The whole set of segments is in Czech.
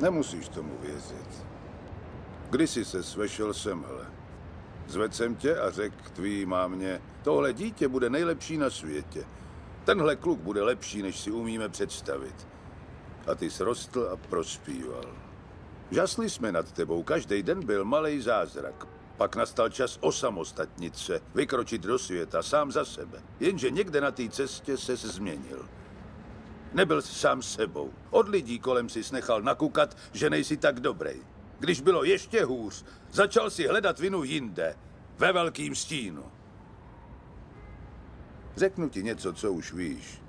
Nemusíš tomu věřit. Kdysi se svešel semhle. Zvedl jsem tě a řekl tvý mámě, tohle dítě bude nejlepší na světě. Tenhle kluk bude lepší, než si umíme představit. A ty jsi rostl a prospíval. Žasli jsme nad tebou, každý den byl malej zázrak. Pak nastal čas osamostatnit se, vykročit do světa sám za sebe. Jenže někde na té cestě ses změnil. Nebyl jsi sám sebou. Od lidí kolem si nechal nakukat, že nejsi tak dobrý. Když bylo ještě hůř, začal si hledat vinu jinde, ve velkým stínu. Řeknu ti něco, co už víš.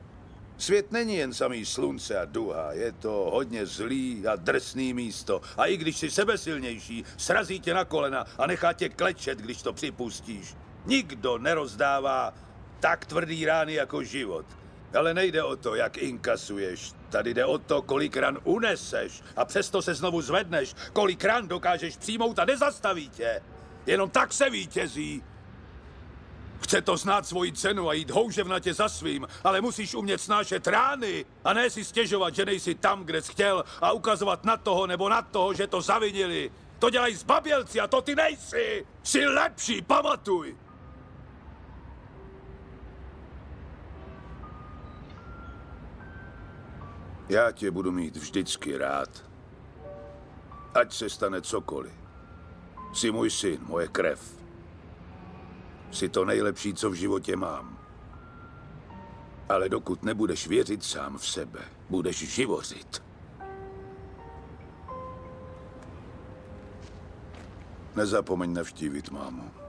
Svět není jen samý slunce a duha, je to hodně zlý a drsný místo. A i když jsi sebesilnější, srazí tě na kolena a nechá tě klečet, když to připustíš. Nikdo nerozdává tak tvrdý rány jako život. Ale nejde o to, jak inkasuješ. Tady jde o to, kolik ran uneseš a přesto se znovu zvedneš. Kolik ran dokážeš přijmout a nezastaví tě. Jenom tak se vítězí. Chce to znát svoji cenu a jít houževnatě za svým, ale musíš umět snášet rány a ne si stěžovat, že nejsi tam, kde jsi chtěl a ukazovat na toho nebo na toho, že to zavinili. To dělají zbabělci a to ty nejsi. Jsi lepší, pamatuj. Já tě budu mít vždycky rád. Ať se stane cokoliv. Jsi můj syn, moje krev. Jsi to nejlepší, co v životě mám. Ale dokud nebudeš věřit sám v sebe, budeš živořit. Nezapomeň navštívit mámu.